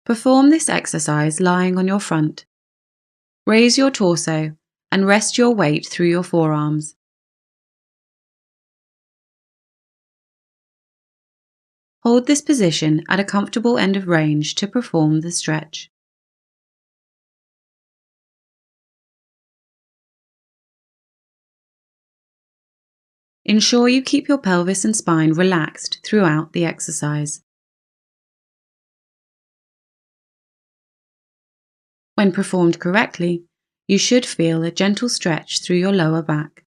Perform this exercise lying on your front. Raise your torso and rest your weight through your forearms. Hold this position at a comfortable end of range to perform the stretch. Ensure you keep your pelvis and spine relaxed throughout the exercise. When performed correctly, you should feel a gentle stretch through your lower back.